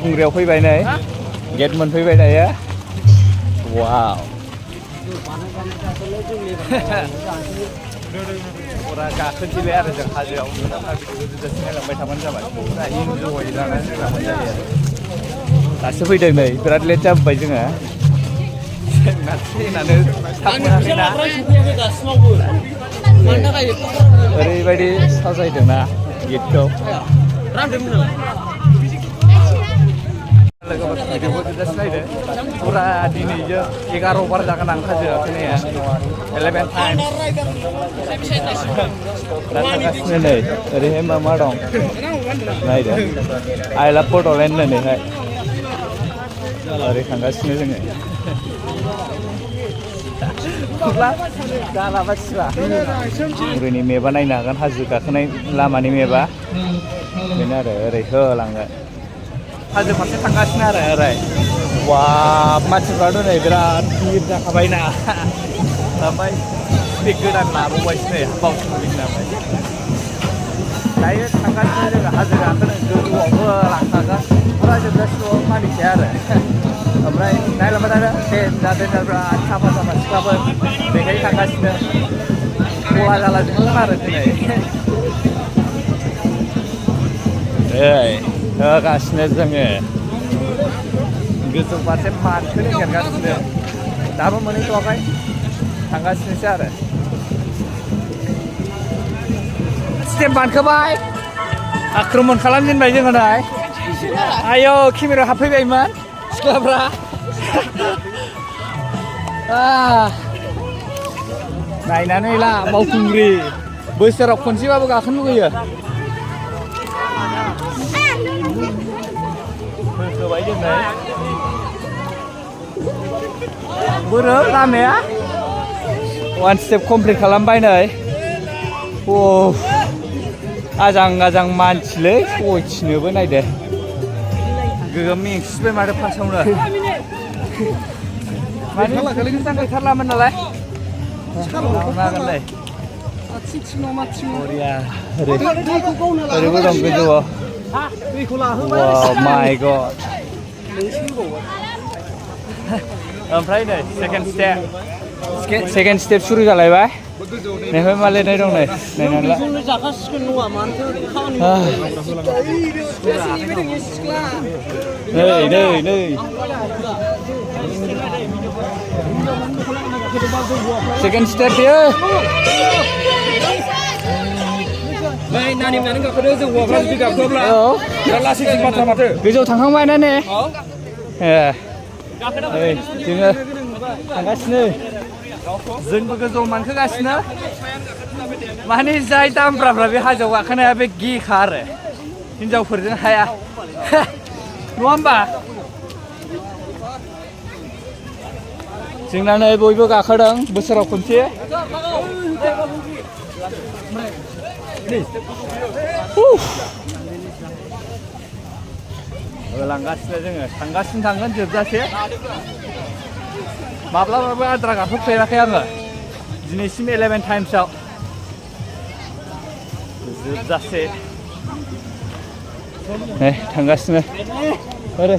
बावखुंग्रियाव फैबाय नै गेट मोनफैबाय दायो वाव फुरा गाखोनोसैलाय आरो जों हाजोआव नायलांबाय थाबानो जाबाय फुरा इन्जय लानानै फैबानो जायो आरो दासो फैदों नै बिराद लेट जाबोबाय जोङो जोंना ट्रेनानो थाब मोनाखैना ओरैबायदि साजायदोंना गेटखौ लोगोफोर भिडिअखौ जोबजासिम नायदो फुरा दिनैजों 11 बार जागोन आं हाजोआव फैनाया 11 टाइम्स थांगासिनो नै ओरैहाय मा दं नायदो आइ लाभ बड'लेण्ड होननानैहाय ओरै थांगासिनो जोङो गुरिनि मेपआ नायनो हागोन हाजो गाखोनाय लामानि मेपआ बेनो आरो ओरै होलाङो हाजो फारसे थांगासिनो आरो ओरै वा मानसिफ्राथ' नै बिराद भिर जाखाबायना ओमफ्राय बे गोदान लाबावबायसो नै बावखुंग्रिनि नामै दायो थांगासिनो जोङो हाजो गाखोनो गोजौआवबो लांखागोन फुरा जोबजासिमाव मानिसै आरो ओमफ्राय नायलांबाय थादो देन्जार बिराद साफा सिख्लाफोर बेखायनो थांगासिनो गला जाला जोबगोन आरो दिनै होगासिनो जोङो गोजौ फारसे मानखोनो एरगासिनो दाबो मोनहैथ'वाखै थांगासिनोसो आरो स्टेप बानखोबाय आक्रमन खालामजेनबाय जोङो नै आयौ केमेरायाव हाबफैबायमोन सिख्लाफ्रा नायनानै ला बावखुंग्रि बोसोराव खनसेबाबो गाखोनो लुगैयो होबाय जोंनो बोरो लामाया वान स्टेप कमप्लिट खालामबाय नै आजां मानसिलै सयथिनोबो नायदो गोगोम मेंसिबाय माथो फार्स्टआवनो माने मोजां गैथारलामोन नालाय नागोनलै बरिया ओरैबो दं गोजौआव वाव माय गड ओमफ्राय नै सेकेन्ड स्टेप सुरु जालायबाय नैहाय मा लिरनाय दं नै नायनानै ला नै सेकेन्ड स्टेप बेयो गोजौ थांखांबाय ना ने जोङो थांगासिनो जोंबो गोजौ मानखोगासिनो माने जाय दामब्राफ्रा बे हाजोआव गाखोनाया बे गिखा आरो हिनजावफोरजों हाया नङा होमबा जोंना नै बयबो गाखोदों बोसोराव खनसे लांगासिनो जोङो थांगासिनो थांगोन जोबजासे माब्लाबाबो आद्रा गाखोफेराखै आङो दिनैसिम 11 टाइम्सआव जोबजासे थांगासिनो ओरै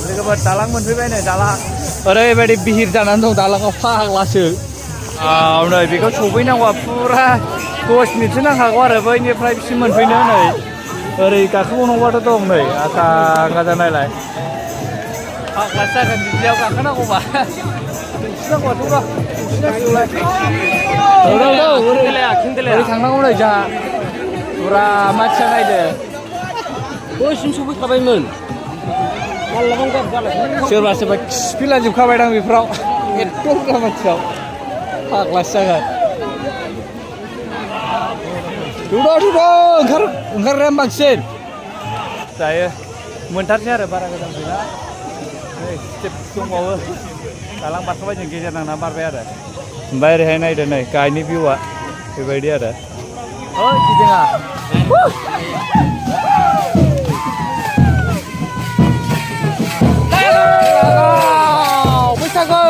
लोगोफोर दालां मोनफैबाय नै दालां ओरैबायदि बिहिर जानानै दं दालाङाव फाग्लासो नै बेखौ सफैनांगौआ फुरा 10 मिनिटसो नांखागौ आरो बैनिफ्राय बिसिम मोनफैनो नै ओरै गाखोबावनांगौआथ' दं नै आजा नायलाय फाग्लासो जागोन बिदियाव गाखोनांगौबा ओरै थांनांगौ नै जोंहा फुरा मानसिया नायदो बैसिम सफैखाबायमोन सोरबा खिफिलाजोबखाबायदां बेफोराव एथ' बुरजा मानसियाव फाग्लासो जागोन ओंखारनाया बांसिन दायो मोनथारसै आरो बारा गोजान गैला स्टेप दंबावो दालां बारखाबाय जों गेजेर नांना बारबाय आरो ओमफ्राय ओरैहाय नायदो नै गाहायनि भिउआ बेबायदि आरो गिदिङा बैसागो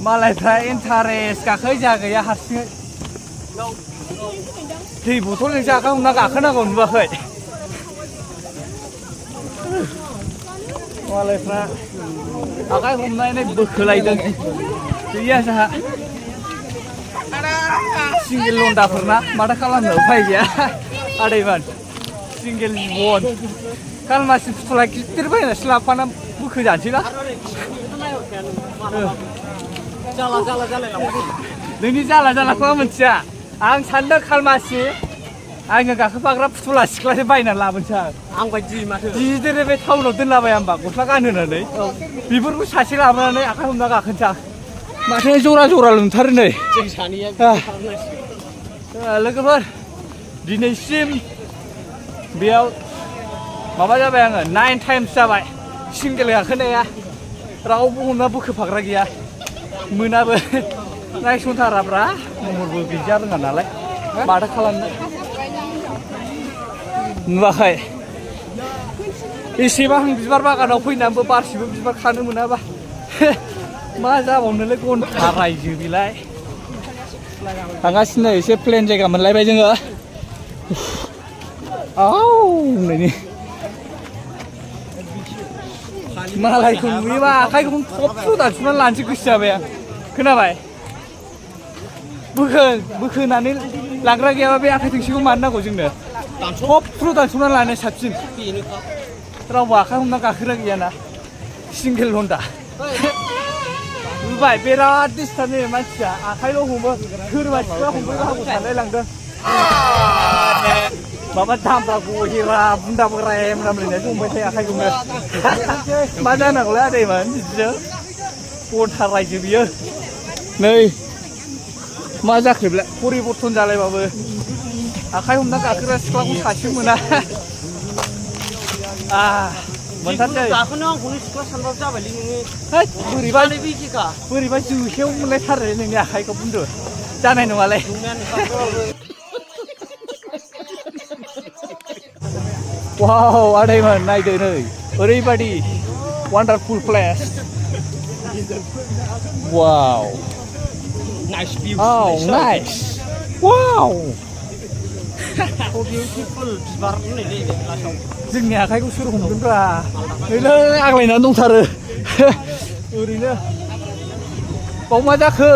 मा मालायफ्रा इन्टारेस्ट गाखोयै जाहा गैया हारसिङै दै बथलजोंसो आखाइ हमना गाखोनांगौ नुवाखै मालायफ्रा आखाइ हमनानै बोखोलायदों गैया जोंहा सिंगेल लन्डाफोरना माथो खालामनो उफाय गैया आदैमान सिंगेल बन खालमासि फुथुला गिदिर बायनासो लाफाना बोखोजानोसैला नोंनि जाला जालाखौ आं मिथिया आं सानदों खालमासि आङो गाखोफाग्रा फुथुला सिख्लासो बायनानै लाबोनोसै आं बायदि माथो गिदिर बे टाउनाव दोनलाबाया होमबा गस्ला गानहोनानै बेफोरखौ सासे लाबोनानै आखाइ हमना गाखोनोसै आं माथो जरा जरा लुनथारो नै जों सानैया लोगोफोर दिनैसिम बेयाव माबा जाबाय आङो 9 टाइम्स जाबाय सिंगेल गाखोनाया रावबो हमना बोखोफाग्रा गैया मोनाबो नायसनथाराब्रा महरबो गैजा रोङा नालाय माथो खालामनो नुवाखै एसेबां बिबार बागानाव फैनानैबो बारसेबो बिबार खानो मोनाबा मा जाबावनोलै गन्था रायजो बेलाय थांगासिनो एसे प्लेन जायगा मोनलायबाय जोङो नै मालायखौ नुयोबा आखाइखौ थबस्र' दानस'नानै लानोसै गोसो जाबाय आं खोनाबाय बोखोनानै लांग्रा गैयाबा बे आखाइ थोंसेखौ मानो नांगौ जोंनो थबस्र' दानस'नानै लानाया साबसिन रावबो आखाइ हमना गाखोग्रा गैयाना सिंगेल लन्डा नुबाय बिराद दिस्टार्ब मानसिया आखाइल' हमो सोरबा सिख्ला हमनो गाहामखौ सानलाय लांदों माबा दामब्रा गहेरा बुन्दा बोराय रामलायनायसो हमबाय थायो आखाइखौनो मा जानांगौलै आदैमोन बिदिजों गन्था रायजो बियो नै मा जाखो बेलाय परिबर्तन जालायबाबो आखाइ हमना गाखोग्रा सिख्लाखौ सासे मोना मोनथारसै गाखोनो आंखौनो सिख्ला सानबाबो जाबायलै नोङो बोरैबा जोसेयाव मोनलायथारो नोंनि आखाइखौ बुन्दु जानाय नङालै वाव आदैमोन नायदो नै ओरैबायदि वान्डारफुल प्लेस वाव नाइस भिउ नाइस वाव जोंनि आखाइखौ सोर हमगोनब्रा नैलै आग्लायनानै दंथारो ओरैनो बाव मा जाखो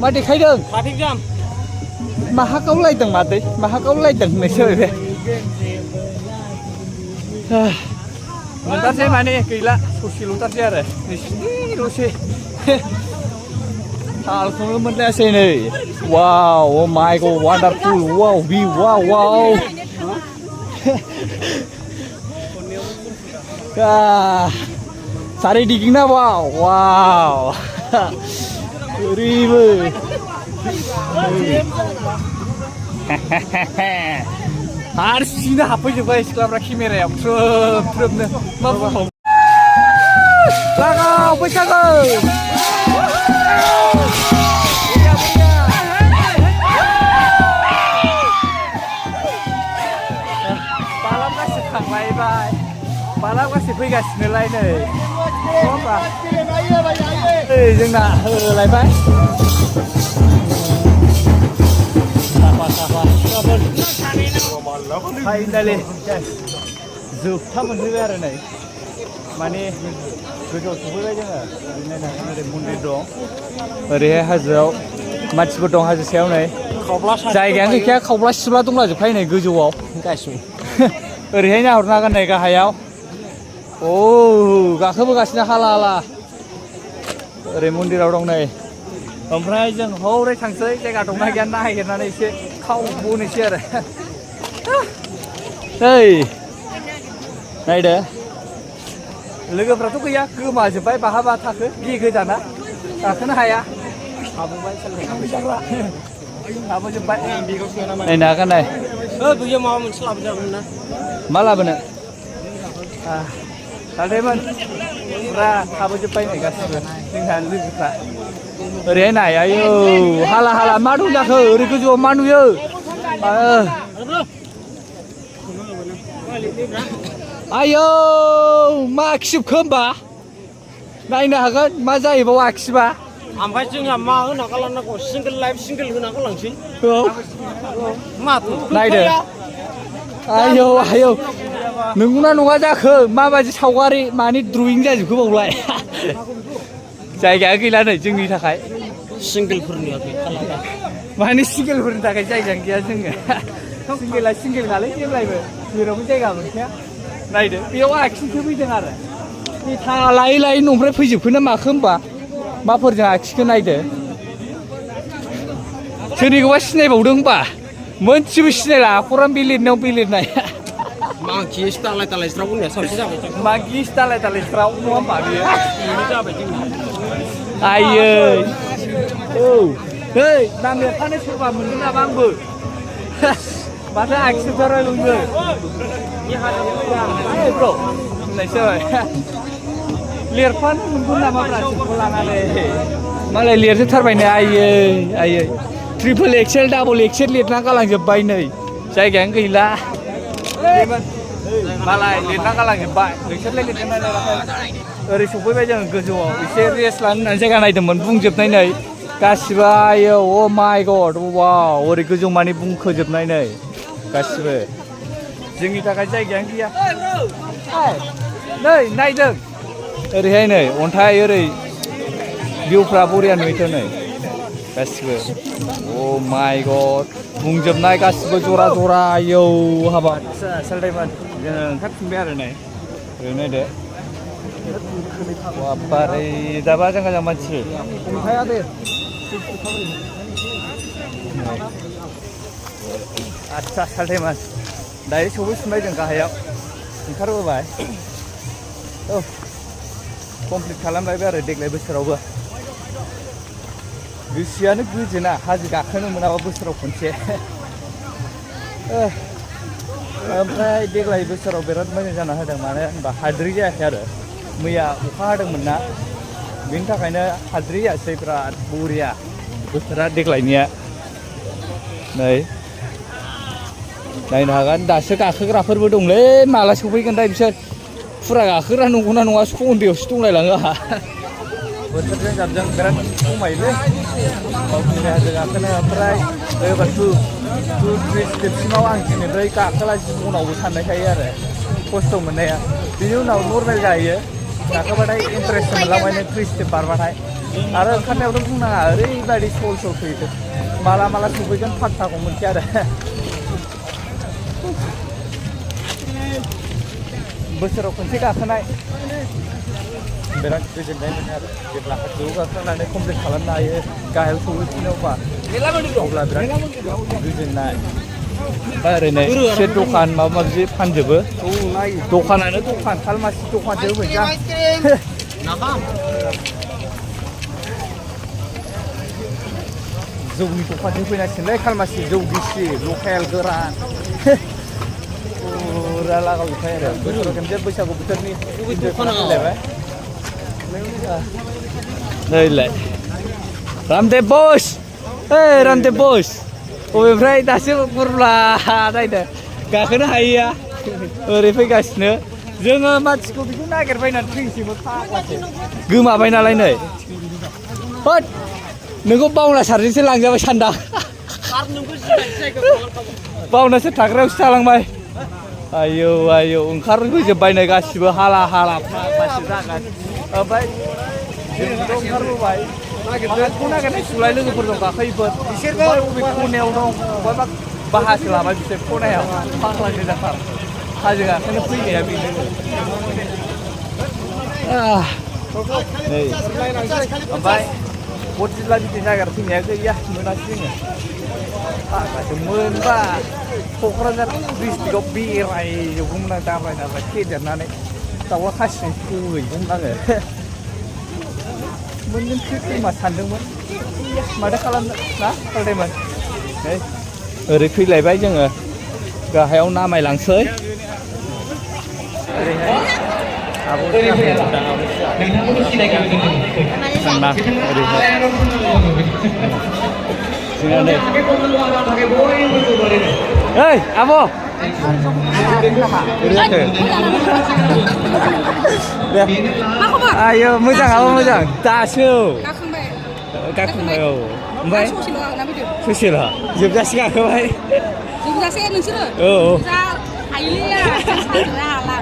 मा देखायदों माहा गावलायदों मादै माहा गावलायदों होननायसो बे मोनथारसै माने गैला ससेल'थारसै आरो नोंसिनिल'सै थालखौनो मोनलायासै नै वाव ओ माय गड वान्डारफुल वाव बि वाव वाव सारिदिगिं ना वाव वाव ओरैबो हारसिंनो हाबफैजोब्बाय सिख्लाफ्रा केमेरायाव थ्रोब थ्रोबनो मा बुंबाव लागाव बैसागो बालागासि थांलायबाय बालागासि फैगासिनोलाय नै जोंना होलायबाय फाइनालि जोबथा मोनफैबाय आरो नै माने गोजौआव सफैबाय जोङो ओरै मन्दिर दं ओरैहाय हाजोआव मानसिफोर दं हाजो सायाव नै जायगायानो गैखाया खावब्ला सिब्ला दंलाजोबखायो नै गोजौआव गासिबो ओरैहाय नाहरनो हागोन नै गाहायाव औ गाखोबोगासिनो हाला हाला ओरै मन्दिराव दं नै ओमफ्राय जों हौरै थांसै जायगा दंना गैया नागिरनानै एसे खावबोनोसै आरो नै नायदो लोगोफ्राथ' गैया गोमाजोब्बाय बाहाबा थाखो बे गोजाना गाखोनो हाया हाबोजोब्बाय नायनो हागोन नाय बैयाव माबा मोनसे लाबोजागौमोन ना मा लाबोनो दादैमोन फुरा थाबोजोब्बाय नै गासिबो जोंहा लोगोफ्रा ओरैहाय नाय आयौ हाला हाला मा दं जाखो ओरै गोजौआव मा नुयो आयौ मा आखिजोबखो होमबा नायनो हागोन मा जाहैबावो आखिबा ओमफ्राय जोंहा मा होना गालांनांगौ सिंगेल लाइफ सिंगेल होना गालांसै माथो नायदो आयौ आयौ नंगौना नङा जाखो माबायदि सावगारि मानि ड्रयिं जाजोबखो बावलाय जायगाया गैला नै जोंनि थाखाय सिंगेलफोरनि माने सिंगेलफोरनि थाखाय जायगायानो गैया जोङो सिंगेला सिंगेल नालाय जेब्लायबो जेरावबो जायगा मोनखाया नायदो बेयाव आखिसो फैदों आरो इथा लायै लायै न'निफ्राय फैजोबखो ना माखो होमबा माफोरजों आखिखो नायदो सोरनिखौबा सिनायबावदों होमबा मोनसेबो सिनायला खौरां बिलिरनायाव बिलिरनाय मांखि दालाय दालाय ज्राव होननाया साबसिन जाबाय मांखि दालाय दालाय ज्राव नङा होमबा बियो जाबाय जोंना आयै औ नै नाम लिरखानो सोरबा मोनगोन नामा आंबो माथो आखिथारा नोङो ब्र' होननायसै लिरफानो मोनगोन नामा ब्रासिखौ लानानै मालाय लिरजोबथारबायनो आयै आयै ट्रिपल एक्सेल डाबल एक्सेल लिरना गालांजोब्बाय नै जायगायानो गैला मालाय लिरना गालांजोब्बाय नोंसोरलाय लिरजोबनाय ओरै सफैबाय जों गोजौआव एसे रेस्ट लानो होननानै जायगा नायदोंमोन बुंजोबनाय नै गासिबो आयौ अ माइ गड वाव ओरै गोजौ मानि बुंखोजोबनाय नै गासिबो जोंनि थाखाय जायगायानो गैया नै नायदों ओरैहाय नै अन्थाइ ओरै भिउफ्रा बरिया नुयोथ' नै गासिबो अ माइ गड बुंजोबनाय गासिबो जरा जरा आयौ हाबा आदसा सालथायमोन जोङो ओंखारफिनबाय आरो नै ओरैनो दे बाबारे दाबा जों मानसि हमथाया दे आदसा सालथायमोन दायो सफैफिनबाय जों गाहायाव ओंखारबोबाय औ कमप्लिट खालामबायबो आरो देग्लाय बोसोरावबो गोसोआनो गोजोना हाजो गाखोनो मोनाबा बोसोराव खनसे ओमफ्राय देग्लाय बोसोराव बिराद मोजां जाना होदों मानो होनबा हाद्रि जायाखै आरो मैया अखा हादोंमोन ना बेनि थाखायनो हाद्रि जायासै बिराद बरिया बोथोरा देग्लायनिया नै नायनो हागोन दासो गाखोग्राफोरबो दंलै माला सफैगोन दा बिसोर फुरा गाखोग्रा नंगौना नङा उन्दैयावसो दंलायलाङो आंहा बोथोरजों जाबजों बिराद खमायोलै बावखुंग्रि हाजो गाखोनो ओमफ्राय एबार टु थ्रि स्टेपसिमाव आं दिनैनिफ्राय गाखोला जिबनावबो साननायखायो आरो खस्थ' मोननाया बिनि उनाव नर्मेल जायो गाखोबाथाय इन्टारेस्ट मोनलांबाय नों 3 स्टेप बारबाथाय आरो ओंखारनायावथ' बुंनाङा ओरैबायदि सल सल फैयो माला माला सफैगोन फात्ताखौ मोनखाया आरो बोसोराव खनसे गाखोनाय बिराद गोजोननाय मोनो आरो जेब्ला हाजोआव गाखोनानै कमप्लिट खालामनो हायो गाहायाव सौहैफिनोबा अब्ला बिराद गोजोननाय ओरैनो एसे दखान माबा माबि फानजोबो दखानानो दखान खालमासि दखानसो होबाय जौनि दखानसो फैनांसिगोनलै खालमासि जौ गिसि लकेल गोरान फुरा लागावजोबखायो आरो बोसोराव खेबसे बैसागु बोथोरनि फैलायबाय नैलाय रामदेब बस ओइ रामदेब बस बबेनिफ्राय दासो बुरब्ला नायदो गाखोनो हायैया ओरै फैगासिनो जोङो मानसिखौ बिदि नागिरबायनानै थैसैबो फाग्लासो गोमाबाय नालाय नै होद नोंखौ बावना सारजोंसो लांजाबाय सान्दां बावनासो थाग्रायावसो थालांबाय आयौ आयौ ओंखारबोजोब्बाय नै गासिबो हाला हाला फाग्लासो जागोन ओमफ्राय जोंथ' ओंखारबोबाय नागिरनाय सुलाय लोगोफोरजों गाखोयोफोर बिसोरबो बबे खनायाव दं बबेबा बाहासो लाबाय बिसोर खनायाव फाग्ला गोजाथार हाजो गाखोनो फैनाया बेनो नै ओमफ्राय बटिला बिदि जायगा फैनाया गैया मोनासै जोङो फाग्लासो मोनबा क'क्राझार डिस्ट्रिक्टआव बेरायजोबगौमोन आं दाब्राय फेदेरनानै दाउला खासिजों सहैगौमोन आङो मोनगोन खोमा सानदोंमोन माथो खालामनो ना सालथायमोन नै ओरै फैलायबाय जोङो गाहायाव नामायलांसै ओरैहाय थांना ओरैहाय ओइ आब' आयो मोजां आब' मोजां दासो गाखोबाय औ ओमफ्राय ससेल' गाखोना फैदो ससेल' जोबजासे गाखोबाय जोबजासे नोंसोरो औ जा हायोलै साननो हाला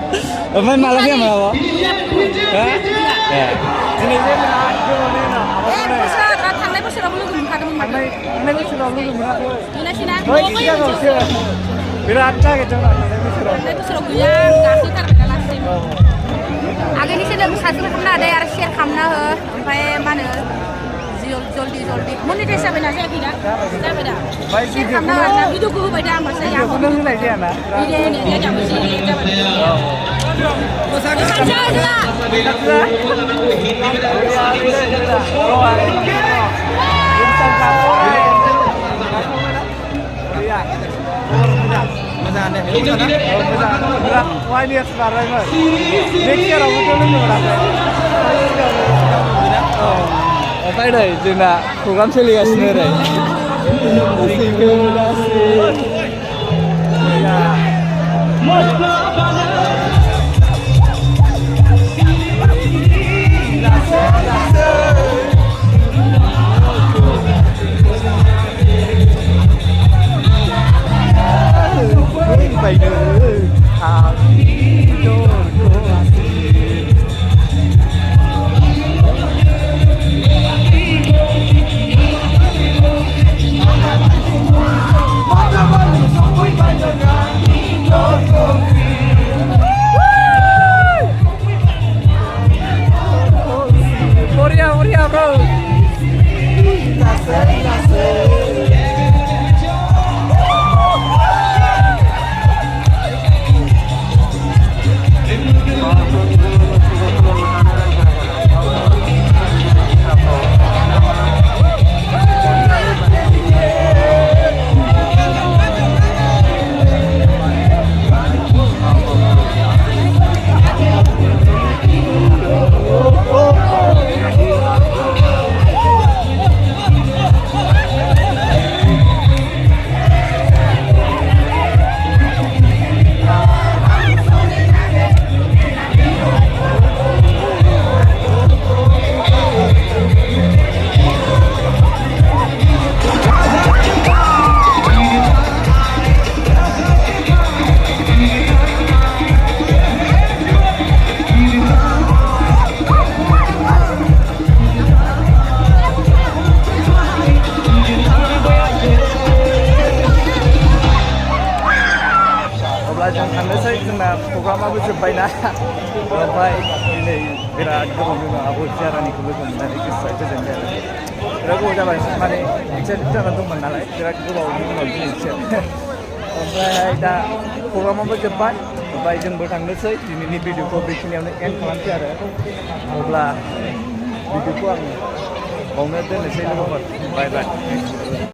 ओमफ्राय माला फैयामोन आब' हा ए दिनै जे बिराद गोबावनि उनाव थांनाय बोसोरावबो लोगो मोनखादोंमोन माथो थांनाय बोसोराव लोगो मोनाखै मोनासैना बै सिगाङावसो बिराद नागिरदों थांनाय बोसोराव गैया गाखोथारबाय ना लास्ट टाइम आगोलनिसो लोगो सासेल' खालामना होदो आरो शेयार खालामना हो ओमफ्राय मा होनो जल्दि मनिटाइज जाबायना जायाखै दा जाबाय दा शेयार खालामना हो आरोना भिडिअखौ होबाय दा होमबासो भिडिअखौनो होनाय जायाना भिडिअ होनाया जाबाय मोजां बिराद वाइनियार्स बारबायमोन नेक्स्ट इयारावबोथ' लोगो मोनाखै ओमफ्राय नै जोंना प्रग्राम सोलिगासिनो ओरै Korea bro. जों थांनोसै जोंना प्रग्रामाबो जोब्बायना ओमफ्राय दिनै बिराद गोबावनि उनाव आब' जियारानिखौ लोगो मोननानै गोसोआ गोजोनबाय आरो बिराद गोबाव जाबाय माने एक्साइटेड जानानै दंमोन नालाय बिराद गोबावनि उनाव दिनैसो ओमफ्राय दा प्रग्रामाबो जोब्बाय ओमफ्राय जोंबो थांनोसै दिनैनि भिडिअखौ बेखिनियावनो एन्ड खालामसै आरो अब्ला भिडिअखौ आं बावनो दोननोसै लोगोफोर बाय बाय